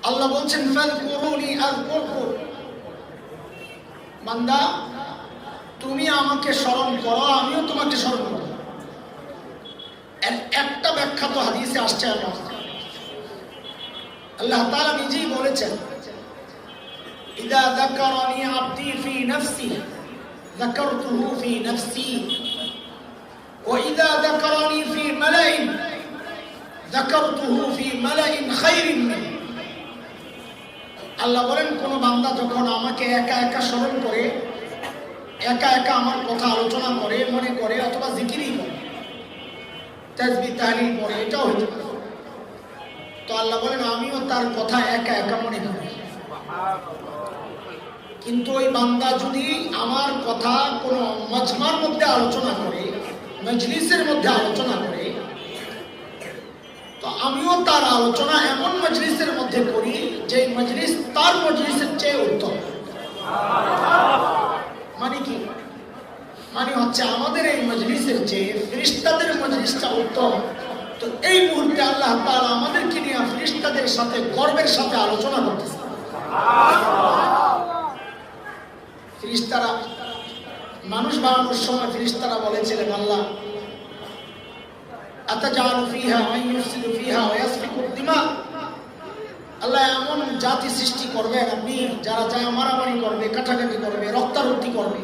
আল্লাহ বলছেন ফাযকুরুনি আযকুরকুম, বান্দা তুমি আমাকে স্মরণ করো, আমিও তোমাকে স্মরণ করব। এর একটা ব্যাখ্যা তো হাদিসে আসছে। আল্লাহ তাআলা নিজেই বলেছেন, ইযা যাকারানি আবদি ফি নাফসি যাকারতুহু ফি নাফসি ওয়া ইযা যাকারানি ফি মালাইন যাকারতুহু ফি মালাইন খায়রিন মিন। আল্লাহ বলেন, কোন বান্দা যখন আমাকে একা একা স্মরণ করে, একা একা আমার কথা আলোচনা করে, মনে করে, অথবা জিকিরই করে, তাসবিহ তাহলিল পড়ে, এটাও হইতে পারে, তো আল্লাহ বলেন আমিও তার কথা একা একা মনে করি। কিন্তু ওই বান্দা যদি আমার কথা কোনো মজমার মধ্যে আলোচনা করে, মজলিসের মধ্যে আলোচনা করে, তো আমিও তার আলোচনা এমন মজলিসের মধ্যে করি যে মজলিস তার মজলিসের চেয়ে উত্তম। মানে কি? মানে হচ্ছে আমাদের এই মজলিসের চেয়ে ফেরেশতাদের মজলিসটা উত্তম। তো এই মুহূর্তে আল্লাহ তাআলা আমাদেরকে নিয়ে ফেরেশতাদের সাথে গর্বের সাথে আলোচনা করতেছে। ফেরেশতারা মানুষ বানানোর সময় ফেরেশতারা বলেছিলেন, আল্লাহ আতাজালু ফিহা মান ইউফসিদু ফিহা ওয়া ইয়াসফিকু দিমা, আল্লাহ এমন জাতি সৃষ্টি করবেন আপনি যারা যায় মারামারি করবে, কাটাকাটি করবে, রক্তারক্তি করবে।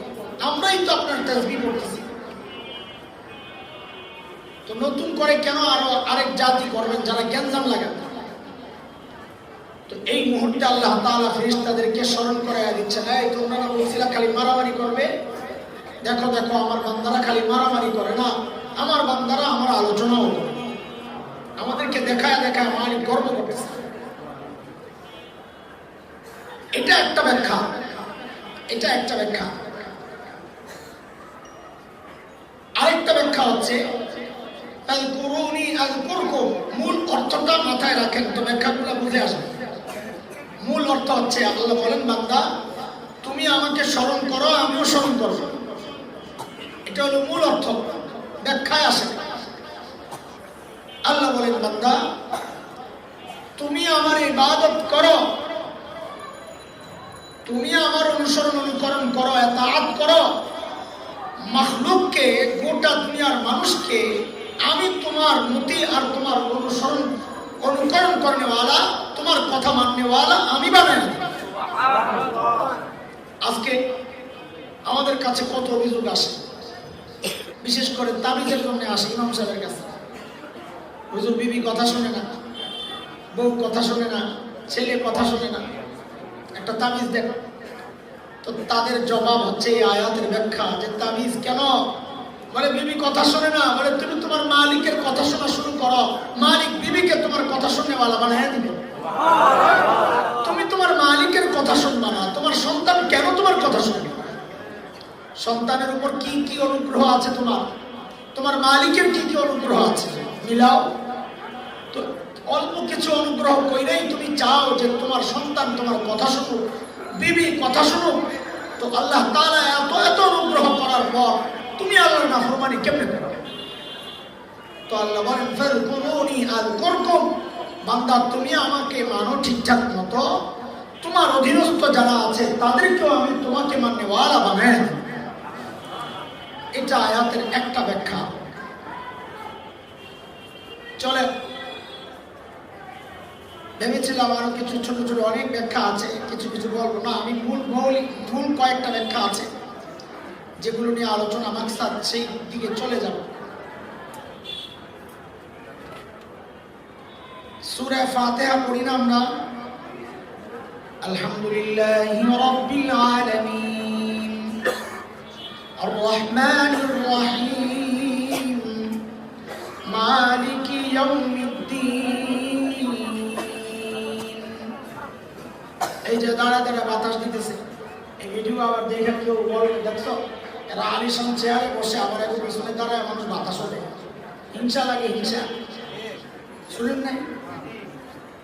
আমরাই তো আপনার তাসবিহ পড়তেছি, তো নতুন করে কেন আরো আরেক জাতি করবেন যারা গ্যাঞ্জাম লাগাবে? তো এই মুহূর্তে আল্লাহ তাআলা ফেরেশতাদেরকে স্মরণ করাইয়া দিচ্ছেন, এই তোমরা না বলছিলা খালি মারামারি করবে, দেখো দেখো আমার বান্দারা খালি মারামারি করে না, আমার বান্দারা আমার আলোচনাও করে। আমাদেরকে দেখায় দেখায় মালিক গর্ব করতেছে। এটা একটা ব্যাখ্যা, এটা একটা ব্যাখ্যা। আরেকটা ব্যাখ্যা হচ্ছে আযকুরুনি আযকুরকুম, মূল অর্থটা মাথায় রাখেন তো ব্যাখ্যাগুলো বুঝে আসবে। মূল অর্থ হচ্ছে আল্লাহ বলেন, বান্দা তুমি আমাকে স্মরণ করো, আমিও স্মরণ করব। এটা হলো মূল অর্থ, ব্যাখ্যায় আসে। আল্লাহ বলেন, বান্দা তুমি আমার ইবাদত করো, তুমি আমার অনুসরণ অনুকরণ করো, ইতাআত করো। মাখলুককে, গোটা দুনিয়ার মানুষকে আমি তোমার মতি আর তোমার অনুসরণ অনুকরণ করনেওয়ালা, তোমার কথা মাননেওয়ালা আমি বানাই। আজকে আমাদের কাছে কত অভিযোগ আসে, বিশেষ করে তাবিজের জন্য আসে ইমাম সাহেবের কাছে। হুজুর বিবি কথা শোনে না, বউ কথা শোনে না, ছেলে কথা শোনে না, একটা তাবিজ দেখ। তো তাদের জবাব হচ্ছে এই আয়াতের ব্যাখ্যা, যে তাবিজ কেন? বলে বিবি কথা শোনে না, বলে তুমি তোমার মালিকের কথা শোনা শুরু করো, মালিক বিবিকে তোমার কথা শুননেওয়ালা বানায় দিবে। তুমি তোমার মালিকের কথা শুনবা না, তোমার সন্তান কেন তোমার কথা শুনবে? সন্তানের উপর কি কি অনুগ্রহ আছে তোমার, তোমার মালিকের কি কি অনুগ্রহ আছে, মিলাও। তো অল্প কিছু অনুগ্রহ কইরাই তুমি চাও যে তোমার সন্তান তোমার কথা শুনুক, বিবি কথা শুনুক। তো আল্লাহ তাআলা এত এত অনুগ্রহ করার পর তুমি আল্লাহর নাফরমানি কেমনে করো? তো আল্লাহ বলেন, ফাযকুরুনি আযকুরকুম, বান্দা তুমি আমাকে মানো ঠিকঠাক মতো, তোমার অধীনস্থ যারা আছে তাদেরকেও আমি তোমাকে মাননেওয়ালা বানায় দেব। এটা আয়াতের একটা ব্যাখ্যা। চলে ভেবেছিলাম আরো কিছু ছোট ছোট অনেক ব্যাখ্যা আছে, কিছু কিছু বলবো না। আমি মূল কয়েকটা ব্যাখ্যা আছে যেগুলো নিয়ে আলোচনা মাকসাদ, সেই দিকে চলে যাব। সূরা ফাতিহা পড়ি না আমরা? আলহামদুলিল্লাহি রাব্বিল আলামিন আর রহমানির রহিম মালিকি ইয়াউমিদ্দিন। এই যে দাঁড়া দাঁড়া বাতাস দিতেছে, এই ভিডিও আবার দেখে কেউ বলে, দেখছো এরা আলিশান চেয়ারে বসে আবার একটু পিছনে দাঁড়ায়, মানুষ বাতাস ওঠে, হিংসা লাগে, হিংসা। শুনেন নাই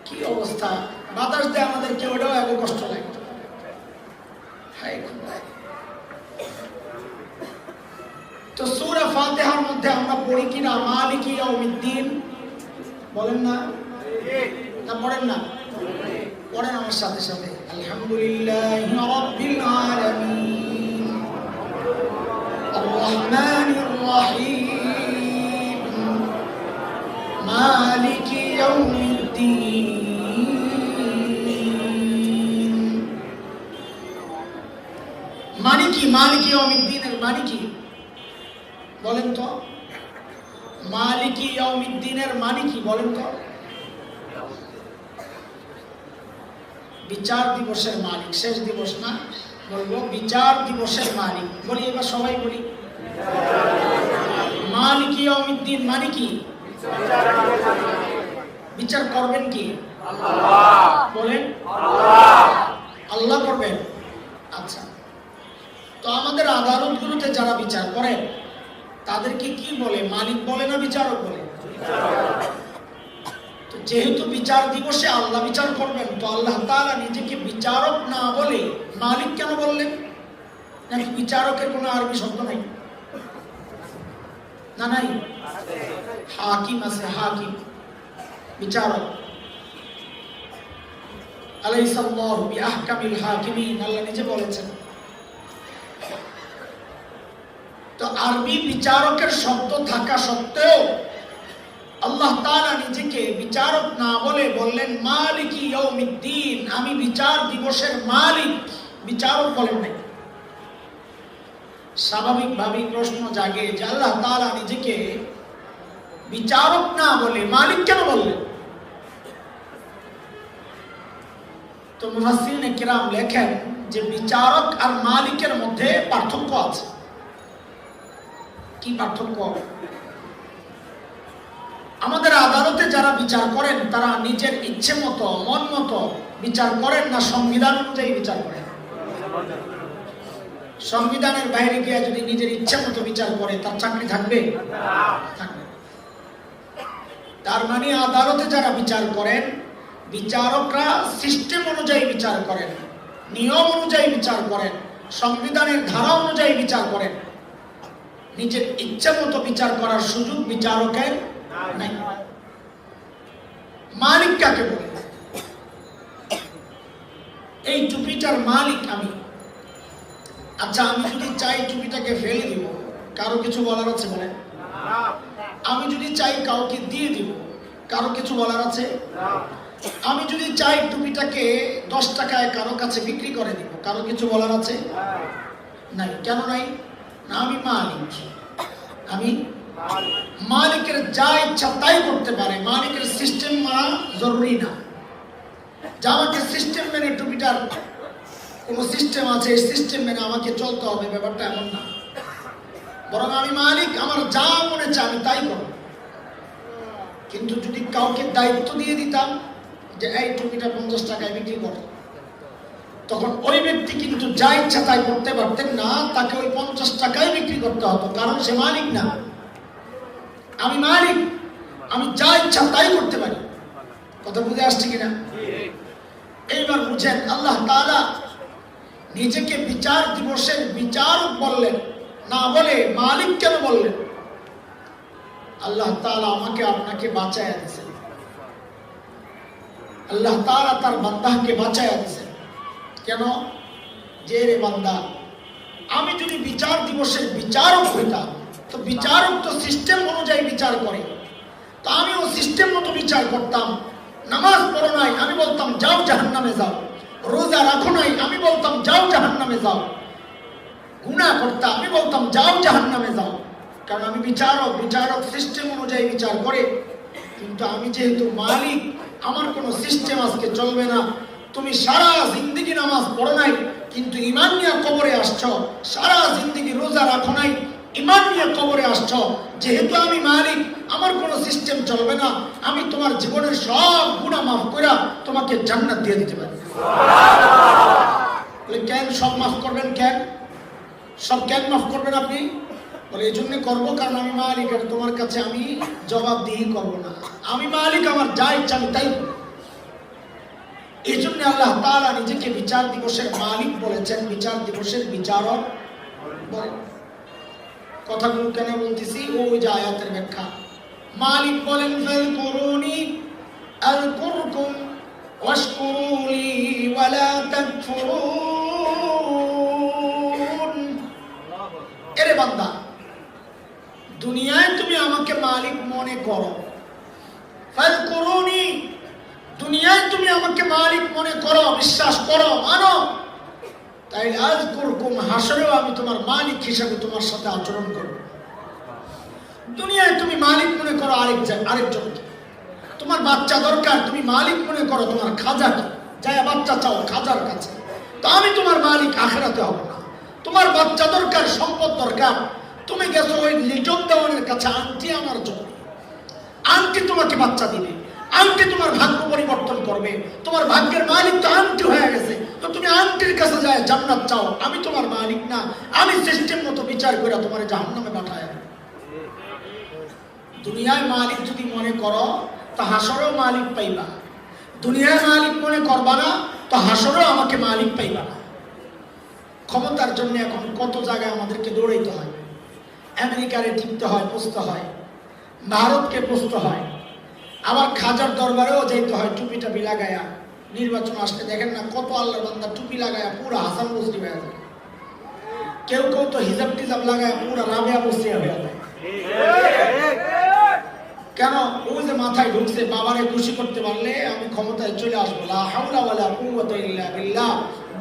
কি অবস্থা? বাতাস দেয় আমাদের কেউ, ওটাও এত কষ্ট লাগে। তো সূরা ফাতিহার মধ্যে আমরা পড়ি কিনা মালিকি ইয়াউমিদ্দিন? বলেন না, না পড়েন না? পড়েন আমার সাথে সাথে, আলহামদুলিল্লাহি রাব্বিল আলামিন আর রহমানির রহিম মালিকি ইয়াউমিদ্দিন। মানে কি মালিকি ইয়াউমিদ্দিনের মানে কি বলেন তো? মালিকি ইয়াউমিদ্দিনের মানে কি বলেন তো? বিচার দিবসের মালিক, শেষ দিবস না, বলবো বিচার দিবসের মালিক। বলি এবার সবাই বলি, মালিকি ইয়াউমিদ্দিন মানে কি? বিচার করবেন কি? বলেন আল্লাহ করবেন। আচ্ছা, তো আমাদের আদালতগুলোতে যারা বিচার করেন তাদেরকে কি বলে? মালিক বলে না বিচারক বলে? তো যেহেতু বিচার দিবসে আল্লাহ বিচার করবেন, তো আল্লাহ তাআলা নিজেকে বিচারক না বলে মালিক কেন বললেন? নাকি বিচারকের কোনো আরবি শব্দ নাই? না নাই, হাকিম আছে, হাকিম বিচারক। আলাইসাল্লাহু বিআহকামিল হাকিমিন, আল্লাহ নিজে বলেছেন। তো আরবি বিচারকের শব্দ থাকা সত্ত্বেও আল্লাহ তাআলা নিজেকে বিচারক না বলে বললেন মালিকি ইয়াউমিদ্দিন, আমি বিচার দিবসের মালিক, বিচারক বলেন নাই। স্বাভাবিকভাবেই প্রশ্ন জাগে যে আল্লাহ তাআলা নিজেকে বিচারক না বলে মালিক কেন বললেন? তো মুফাসসিরিনে কিরাম লেখেন যে বিচারক আর মালিকের মধ্যে পার্থক্য আছে। কি পার্থক্য? আমাদের আদালতে যারা বিচার করেন তারা নিজের ইচ্ছে মতো মন মতো বিচার করেন না সংবিধান অনুযায়ী বিচার করেন? সংবিধানের বাইরে গিয়ে যদি নিজের ইচ্ছে মতো বিচার করে তার চাকরি থাকবে? থাকবে। তার মানে আদালতে যারা বিচার করেন, বিচারকরা সিস্টেম অনুযায়ী বিচার করেন, নিয়ম অনুযায়ী বিচার করেন, সংবিধানের ধারা অনুযায়ী বিচার করেন। নিজের ইচ্ছা মতো বিচার করার সুযোগ বিচারকের নাই। মালিক কাকে বলে? এই টুপিটার মালিক আমি। আচ্ছা, আমি যদি চাই টুপিটাকে ফেলে দিব, কারো কিছু বলার আছে? বলেন। আমি যদি চাই কাউকে দিয়ে দিব, কারো কিছু বলার আছে? আমি যদি চাই টুপিটাকে 10 টাকায় কারো কাছে বিক্রি করে দিব, কারো কিছু বলার আছে? নাই। কেন নাই? না, আমি মালিক। আমি মালিকের যা ইচ্ছা তাই করতে পারে। মালিকের সিস্টেম মানা জরুরি না। যা আমাকে সিস্টেম মেনে, টুপিটার কোন সিস্টেম আছে, এই সিস্টেম মেনে আমাকে চলতে হবে, ব্যাপারটা এমন না। বরং আমি মালিক, আমার যা মনে চায় আমি তাই করব। কিন্তু যদি কাউকে দায়িত্ব দিয়ে দিতাম যে এই টুপিটা 50 টাকায় বিক্রি করো, তখন ওই ব্যক্তি কিন্তু যা ইচ্ছা তাই করতে পারতেন না, তাকে ওই 50 টাকায় বিক্রি করতে হতো, কারণ সে মালিক না। আমি মালিক, আমি যা ইচ্ছা তাই করতে পারি। কথা বুঝে আসছে কিনা? এইবার বুঝেন, আল্লাহ তাআলা নিজেকে বিচার দিবসের বিচারক বললেন না বলে মালিক কেন বললেন? আল্লাহ তাআলা আমাকে আপনাকে বাঁচায়া দিয়েছেন। আল্লাহ তাআলা তার বান্দাকে বাঁচায়া দিয়েছেন। কেন? যে রে বান্দা, আমি যদি বিচার দিবসের বিচারক হইতাম, তো বিচারক তো সিস্টেম অনুযায়ী বিচার করে, তো আমিও সিস্টেম মতো বিচার করতাম। নামাজ পড়ো নাই, আমি বলতাম যাও জাহান্নামে যাও। রোজা রাখো নাই, আমি বলতাম যাও জাহান্নামে যাও। গুনাহ করতাম, আমি বলতাম যাও জাহান্নামে যাও। কারণ আমি বিচারক, বিচারক সিস্টেম অনুযায়ী বিচার করে। কিন্তু আমি যেহেতু মালিক, আমার কোনো সিস্টেম আজকে চলবে না। তুমি সারা জিন্দেগি নামাজ পড়ো নাই, কিন্তু ঈমান নিয়ে কবরে আসছো। সারা জিন্দেগি রোজা রাখো নাই, ঈমান নিয়ে কবরে আসছো। যেহেতু আমি মালিক, আমার কোনো সিস্টেম চলবে না। আমি তোমার জীবনের সব গুনাহ মাফ করে তোমাকে জান্নাত দিয়ে দিতে পারি। বলে কেন সব মাফ করবেন? কেন সব কেন মাফ করবেন আপনি? বলে এই জন্য করবো কারণ আমি মালিক, আর তোমার কাছে আমি জবাবদিহি করবো না। আমি মালিক, আমার যা ইচ্ছা আমি তাই। এই জন্য আল্লাহ তাআলা নিজেকে বিচার দিবসের মালিক বলেছেন, বিচার দিবসের বিচারক বলেন। কথাগুলো কেন বলতেছি? ওই যে আয়াতের ব্যাখ্যা। মালিক বলেন ফাযকুরুনি আযকুরকুম ওয়াশকুরুলি تكفرون এরে বান্দা দুনিয়ায় তুমি আমাকে মালিক মনে করো ফাযকুরুনি দুনিয়ায় তুমি আমাকে মালিক মনে করো বিশ্বাস করো মানো তাই আযকুরকুম হাসরেও আমি তোমার মালিক হিসেবে তোমার সাথে আচরণ করব দুনিয়ায় তুমি মালিক মনে করো আরেকজনকে তোমার বাচ্চা দরকার তুমি মালিক মনে করো তোমার খাজাকে যায় বাচ্চা চাও খাজার কাছে তো আমি তোমার মালিক আখিরাতে হব না তোমার বাচ্চা দরকার সম্পদ দরকার তুমি গেছো ওই লিটন দেওয়ানের কাছে আন্টি আমার জন্য আন্টি তোমাকে বাচ্চা দিবে আন্টি তোমার ভাগ্য পরিবর্তন করবে তোমার ভাগ্যের মালিক তো আন্টি হয়ে গেছে তো তুমি আন্টির কাছে যায় জান্নাত চাও আমি তোমার মালিক না আমি সিস্টেম মতো বিচার করে তোমার জাহান্নামে পাঠায় দুনিয়ায় মালিক যদি মনে করো তো হাসরেও মালিক পাইবা দুনিয়ায় মালিক মনে করবা না তো হাসরেও আমাকে মালিক পাইবা না ক্ষমতার জন্য এখন কত জায়গায় আমাদেরকে দৌড়াইতে হয় আমেরিকারে টিকতে হয় পুষতে হয় ভারতকে পুষতে হয় আবার খাজার দরবারেও যাইতে হয় টুপি টাপি লাগায়া নির্বাচন আসতে দেখেন না কত আল্লাহর বান্দা টুপি লাগায়া পুরো হাসান বস্তি হয়ে যায় কেউ কেউ তো হিজাব টিজাব লাগায়া পুরো রাবেয়া বস্তি হয়ে যায় কেন ওই যে মাথায় ঢুকছে বাবারে খুশি করতে পারলে আমি ক্ষমতায় চলে আসবো লা হাওলা ওয়ালা কুওয়াতা ইল্লা বিল্লাহ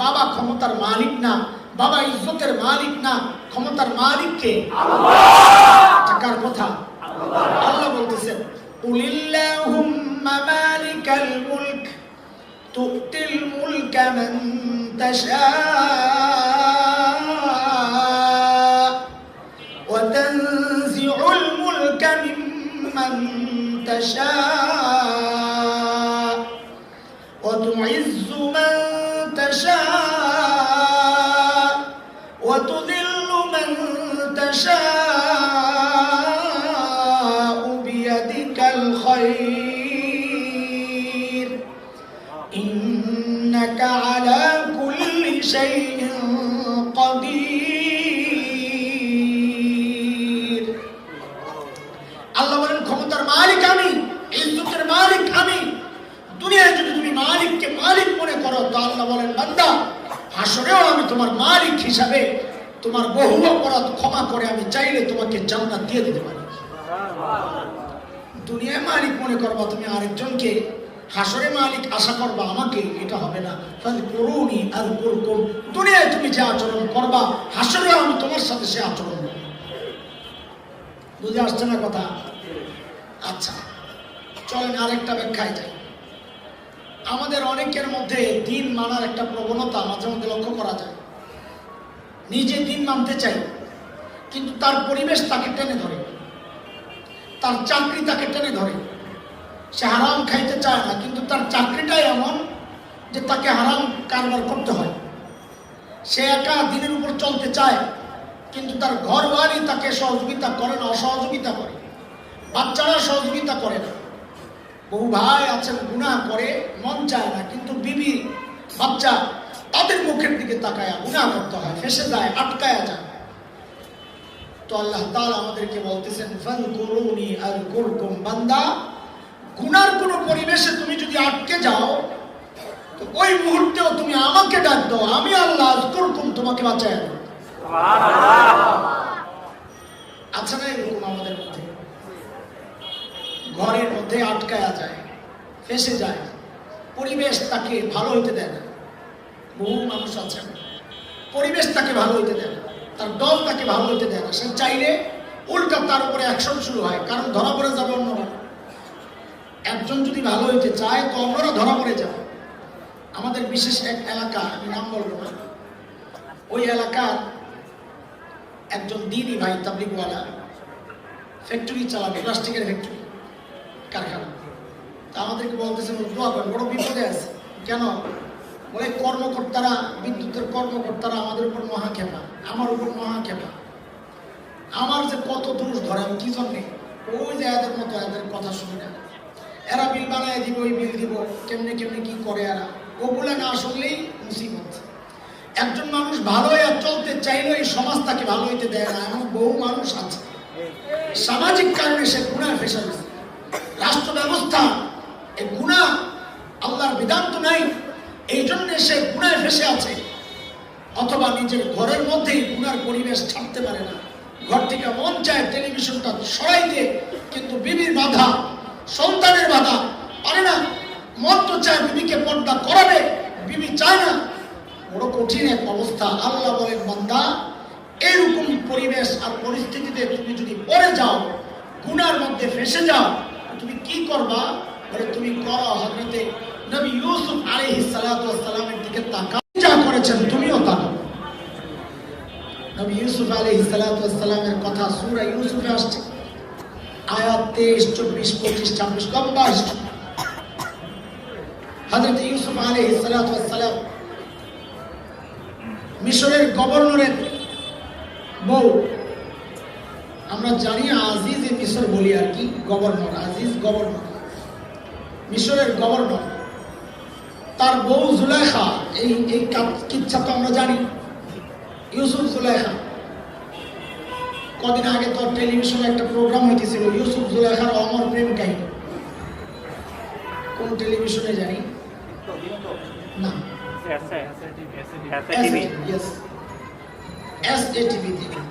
বাবা ক্ষমতার মালিক না বাবা ইজ্জতের মালিক না ক্ষমতার মালিক কে আল্লাহ টাকার কথা আল্লাহ বলতেছেন কুলিল্লাহুম্মা মালিকাল মুলক তুতিল মুলকা মান তাশা ওয়া তানজিউল মুলকা মিম্মান তাশা ওয়া তুইজ্জু মান তাশা ওয়া তুযিল্লু মান তাশা الخير إنك على كل شيء قدير আল্লাহ বলেন ক্ষমতার মালিক আমি ইজ্জতের মালিক আমি দুনিয়ায় যদি তুমি মালিককে মালিক মনে করো তো আল্লাহ বলেন বান্দা হাসরেও আমি তোমার মালিক হিসাবে তোমার বহু অপরাধ ক্ষমা করে আমি চাইলে তোমাকে জান্নাত দিয়ে দিতে পারি দুনিয়ায় মালিক মনে করবা তুমি আরেকজনকে হাসরে মালিক আশা করবা আমাকে এটা হবে না ফাযকুরুনি আযকুরকুম দুনিয়ায় তুমি যে আচরণ করবা হাসরে আমি তোমার সাথে সে আচরণ করব বুঝে আসছে না কথা আচ্ছা চলেন আরেকটা ব্যাখ্যায় যাই আমাদের অনেকের মধ্যে দিন মানার একটা প্রবণতা মাঝে মধ্যে লক্ষ্য করা যায় নিজে দিন মানতে চাই কিন্তু তার পরিবেশ তাকে টেনে ধরে তার চাকরি তাকে টেনে ধরে সে হারাম খাইতে চায় না কিন্তু তার চাকরিটাই এমন যে তাকে হারাম কারবার করতে হয় সে একা দিনের উপর চলতে চায় কিন্তু তার ঘরবাড়ি তাকে সহযোগিতা করে না অসহযোগিতা করে বাচ্চারা সহযোগিতা করে না বহু ভাই আছেন গুনাহ করে মন চায় না কিন্তু বিবি বাচ্চা তাদের মুখের দিকে তাকায় গুনাহ করতে হয় ফেসে যায় আটকায়া যায় তো আল্লাহ তাআলা আমাদেরকে বলতেছেন ফাযকুরুনি আযকুরকুম বান্দা গুনার কোন পরিবেশে তুমি যদি আটকে যাও তো ওই মুহূর্তেও তুমি আমাকে ডাক দাও আমি আল্লাহ আযকুরকুম তোমাকে বাঁচায় দেব সুবহানাল্লাহ আচ্ছা না এরকম আমাদের মধ্যে ঘরের মধ্যে আটকায়া যায় ফেসে যায় পরিবেশ তাকে ভালো হইতে দেয় না বহু মানুষ আছে পরিবেশ তাকে ভালো হইতে দেয় না তার দল তাকে ভালো হইতে দেয় না সে চাইলে উল্টা তার উপরে অ্যাকশন শুরু হয় কারণ ধরা পড়ে যাবে অন্যরা একজন যদি ভালো হইতে চায় তো অন্যরা ধরা পড়ে যাবে আমাদের বিশেষ এক এলাকা আমি নাম বলবো না ওই এলাকার একজন দিনী ভাই তাবলিগওয়ালা ফ্যাক্টরি চালাবে প্লাস্টিকের ফ্যাক্টরি কারখানা তা আমাদেরকে বলতেছেন দোয়া করেন বড় বিপদে আছে কেন বলে কর্মকর্তারা বিদ্যুতের কর্মকর্তারা আমাদের উপর মহাক্ষেপা আমার উপর মহাক্ষেপা আমার যে কত দোষ ধরে আমি কি জন্যে ওই যে এদের মতো এদের কথা শুনি না এরা বিল বানায় দিব ওই বিল দিব কেমনে কেমনে কি করে এরা ওগুলা না শুনলেই মুসিবত একজন মানুষ ভালো হয়ে চলতে চাইলে এই সমাজ তাকে ভালো হইতে দেয় না এমন বহু মানুষ আছে সামাজিক কারণে সে গুনায় ফেসে গেছে রাষ্ট্র ব্যবস্থা এই গুনাহ আল্লাহর বিধান তো নাই এই জন্য সে গুনায় ফেসে আছে, অথবা নিজের ঘরের মধ্যেই গুনার পরিবেশ ছাড়তে পারে না। ঘর থেকে মন চায় টেলিভিশনটা সরাই দিয়ে, কিন্তু বিবির বাধা, সন্তানের বাধা, পারে না। মন তো চায় বিবিকে পর্দা করাবে, বিবি চায় না। বড় কঠিন এক অবস্থা। আল্লাহ বলেন, বান্দা এরকম পরিবেশ আর পরিস্থিতিতে তুমি যদি পড়ে যাও, গুনার মধ্যে ফেসে যাও, তুমি কি করবা? বলে তুমি করো হযরতে নবী ইউসুফ আলাইহিস সালাতু ওয়াস সালামের দিকে তাকাও, যা করেছেন তুমিও তাকাও। নবী ইউসুফ আলাইহিস সালাতু ওয়াস সালামের কথা সূরা ইউসুফে আসছে, আয়াত 23, 24, 25, 26 লম্বা আসছে। হযরত ইউসুফ আলাইহিস সালাতু ওয়াস সালাম মিশরের গভর্নরের বউ, আমরা জানি আজিজ এ মিশর বলি আর কি, গভর্নর, আজিজ গভর্নর, মিশরের গভর্নর, তার বউ জুলাইখা। এই কিচ্ছা তো আমরা জানি, ইউসুফ জুলাইখা। কদিন আগে তো টেলিভিশনে একটা প্রোগ্রাম হইতেছিল ইউসুফ জুলাইখার অমর প্রেম কাহিনী। কোন টেলিভিশনে জানি না, SATV,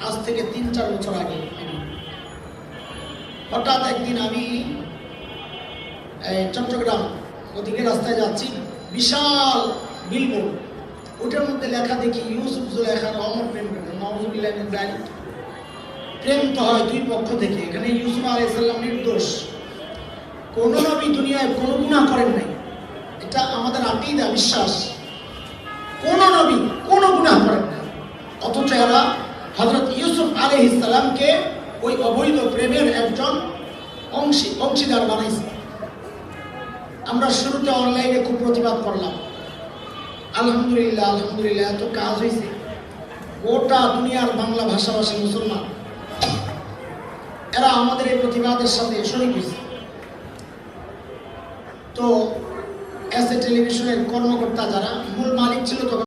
আজ থেকে 3-4 বছর আগে। হঠাৎ একদিন আমি চট্টগ্রাম ওদিকে রাস্তায় যাচ্ছি, বিশাল বিলবোর্ড, ওটার মধ্যে লেখা দেখি ইউসুফ জুলাইখার অমর প্রেম। নাউযুবিল্লাহ মিন যালিক। প্রেম তো হয় দুই পক্ষ থেকে। এখানে ইউসুফ আলাইহিস সালাম নির্দোষ, কোন নবী দুনিয়ায় কোন গুনাহ করেন নাই, এটা আমাদের আকীদা, বিশ্বাস। কোন নবী কোন গুনাহ করেন না, অথচ এরা হযরত ইউসুফ আলাইহিস সালামকে ওই অবৈধ প্রেমের একজন অংশীদার বানাইছে। আমরা শুরুতে অনলাইনে খুব প্রতিবাদ করলাম, আলহামদুলিল্লাহ আলহামদুলিল্লাহ, এত কাজ হয়েছে। গোটা দুনিয়ার বাংলা ভাষাভাষী মুসলমান এরা আমাদের এই প্রতিবাদের সাথে শরীক হয়েছে। তো এসএ টেলিভিশনের কর্মকর্তা যারা, মূল মালিক ছিল তখন